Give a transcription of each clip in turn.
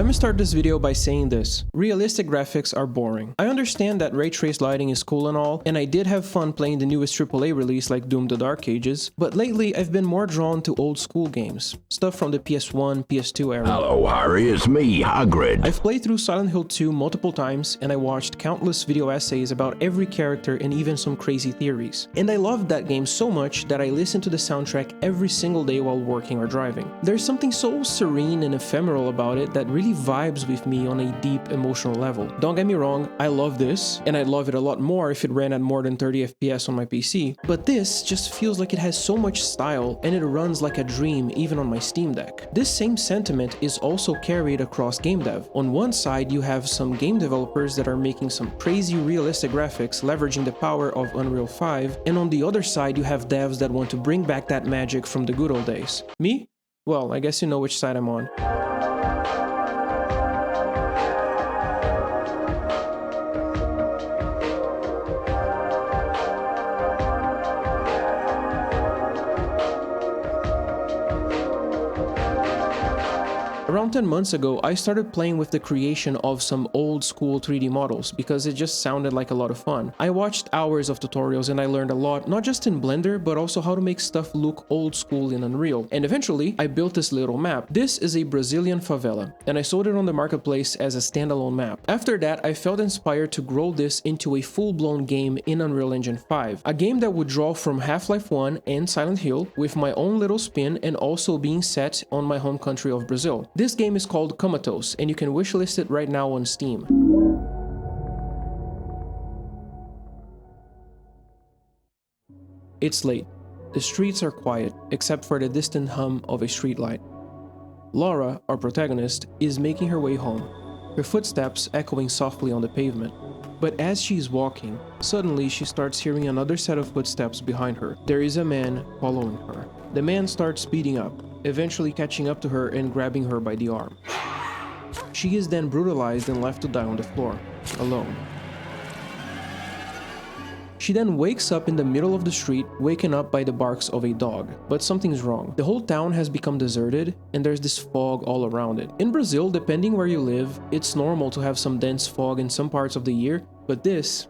Let me start this video by saying this. Realistic graphics are boring. I understand that ray trace lighting is cool and all, and I did have fun playing the newest AAA release like Doom the Dark Ages, but lately I've been more drawn to old school games. Stuff from the PS1, PS2 era. Hello Harry, it's me, Hagrid. I've played through Silent Hill 2 multiple times, and I watched countless video essays about every character and even some crazy theories. And I loved that game so much that I listened to the soundtrack every single day while working or driving. There's something so serene and ephemeral about it that really vibes with me on a deep emotional level. Don't get me wrong, I love this, and I'd love it a lot more if it ran at more than 30 FPS on my PC, but this just feels like it has so much style and it runs like a dream even on my Steam Deck. This same sentiment is also carried across game dev. On one side, you have some game developers that are making some crazy realistic graphics leveraging the power of Unreal 5, and on the other side you have devs that want to bring back that magic from the good old days. Me? Well, I guess you know which side I'm on. Around 10 months ago, I started playing with the creation of some old school 3D models because it just sounded like a lot of fun. I watched hours of tutorials and I learned a lot, not just in Blender, but also how to make stuff look old school in Unreal. And eventually, I built this little map. This is a Brazilian favela, and I sold it on the marketplace as a standalone map. After that, I felt inspired to grow this into a full-blown game in Unreal Engine 5. A game that would draw from Half-Life 1 and Silent Hill with my own little spin and also being set on my home country of Brazil. This game is called Comatose, and you can wishlist it right now on Steam. It's late. The streets are quiet, except for the distant hum of a streetlight. Laura, our protagonist, is making her way home, her footsteps echoing softly on the pavement. But as she's walking, suddenly she starts hearing another set of footsteps behind her. There is a man following her. The man starts speeding up, eventually catching up to her and grabbing her by the arm. She is then brutalized and left to die on the floor, alone. She then wakes up in the middle of the street, waken up by the barks of a dog. But something's wrong. The whole town has become deserted, and there's this fog all around it. In Brazil, depending where you live, it's normal to have some dense fog in some parts of the year, but this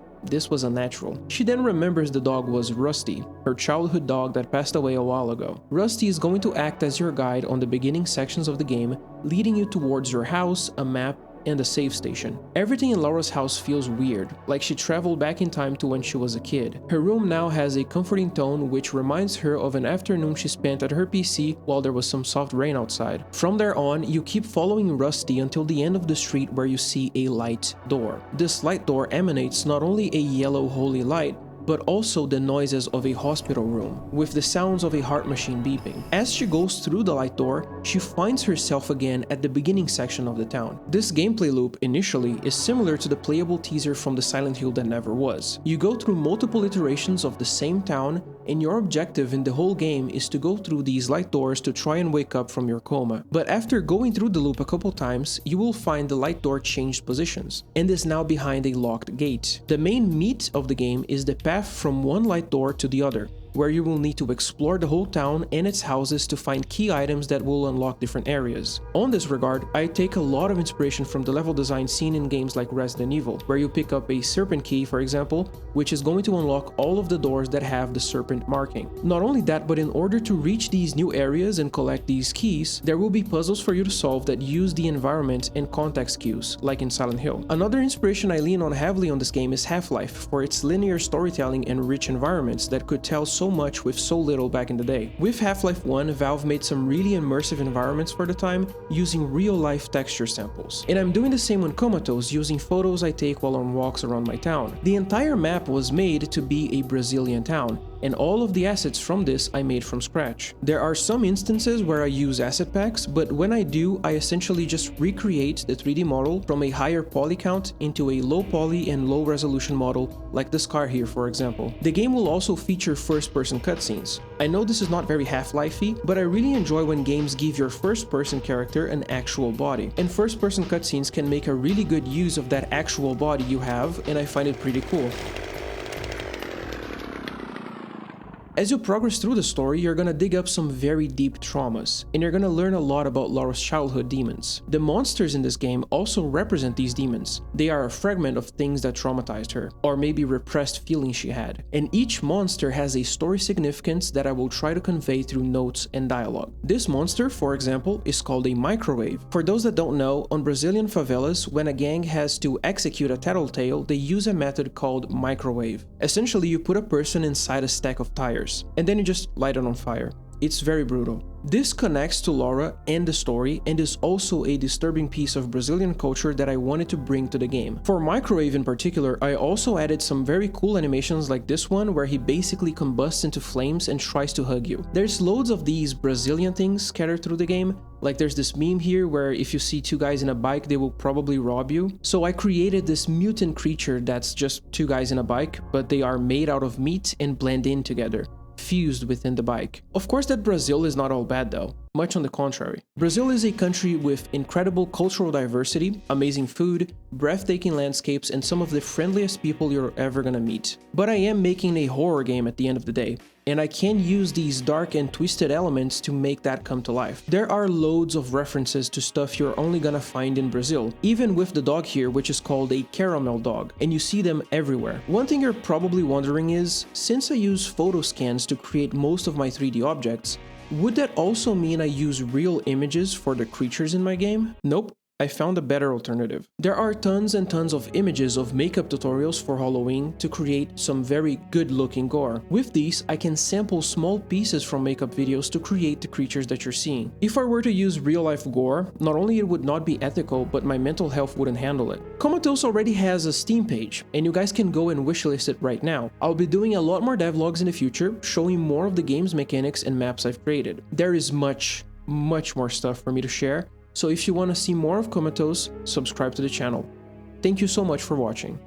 was unnatural. She then remembers the dog was Rusty, her childhood dog that passed away a while ago. Rusty is going to act as your guide on the beginning sections of the game, leading you towards your house, a map, and a save station. Everything in Laura's house feels weird, like she traveled back in time to when she was a kid. Her room now has a comforting tone which reminds her of an afternoon she spent at her PC while there was some soft rain outside. From there on, you keep following Rusty until the end of the street where you see a light door. This light door emanates not only a yellow holy light, but also the noises of a hospital room, with the sounds of a heart machine beeping. As she goes through the light door, she finds herself again at the beginning section of the town. This gameplay loop, initially, is similar to the playable teaser from the Silent Hill that never was. You go through multiple iterations of the same town, and your objective in the whole game is to go through these light doors to try and wake up from your coma. But after going through the loop a couple times, you will find the light door changed positions, and is now behind a locked gate. The main meat of the game is the path from one light door to the other, where you will need to explore the whole town and its houses to find key items that will unlock different areas. On this regard, I take a lot of inspiration from the level design seen in games like Resident Evil, where you pick up a serpent key, for example, which is going to unlock all of the doors that have the serpent marking. Not only that, but in order to reach these new areas and collect these keys, there will be puzzles for you to solve that use the environment and context cues, like in Silent Hill. Another inspiration I lean on heavily on this game is Half-Life, for its linear storytelling and rich environments that could tell so much with so little back in the day. With Half-Life 1, Valve made some really immersive environments for the time, using real-life texture samples. And I'm doing the same on Comatose, using photos I take while on walks around my town. The entire map was made to be a Brazilian town, and all of the assets from this I made from scratch. There are some instances where I use asset packs, but when I do, I essentially just recreate the 3D model from a higher poly count into a low poly and low resolution model, like this car here for example. The game will also feature first-person cutscenes. I know this is not very Half-Life-y, but I really enjoy when games give your first-person character an actual body. And first-person cutscenes can make a really good use of that actual body you have, and I find it pretty cool. As you progress through the story, you're gonna dig up some very deep traumas, and you're gonna learn a lot about Laura's childhood demons. The monsters in this game also represent these demons. They are a fragment of things that traumatized her, or maybe repressed feelings she had. And each monster has a story significance that I will try to convey through notes and dialogue. This monster, for example, is called a microwave. For those that don't know, on Brazilian favelas, when a gang has to execute a tattletale, they use a method called microwave. Essentially, you put a person inside a stack of tires, and then you just light it on fire. It's very brutal. This connects to Laura and the story, and is also a disturbing piece of Brazilian culture that I wanted to bring to the game. For Microwave in particular, I also added some very cool animations like this one where he basically combusts into flames and tries to hug you. There's loads of these Brazilian things scattered through the game, like there's this meme here where if you see two guys in a bike, they will probably rob you. So I created this mutant creature that's just two guys in a bike, but they are made out of meat and blend in together, fused within the bike. Of course that Brazil is not all bad though, much on the contrary. Brazil is a country with incredible cultural diversity, amazing food, breathtaking landscapes, and some of the friendliest people you're ever gonna meet. But I am making a horror game at the end of the day, and I can use these dark and twisted elements to make that come to life. There are loads of references to stuff you're only gonna find in Brazil, even with the dog here, which is called a caramel dog, and you see them everywhere. One thing you're probably wondering is, since I use photo scans to create most of my 3D objects, would that also mean I use real images for the creatures in my game? Nope. I found a better alternative. There are tons and tons of images of makeup tutorials for Halloween to create some very good looking gore. With these, I can sample small pieces from makeup videos to create the creatures that you're seeing. If I were to use real life gore, not only it would not be ethical, but my mental health wouldn't handle it. Comatose already has a Steam page, and you guys can go and wishlist it right now. I'll be doing a lot more devlogs in the future, showing more of the game's mechanics and maps I've created. There is much more stuff for me to share, so if you want to see more of Comatose, subscribe to the channel. Thank you so much for watching.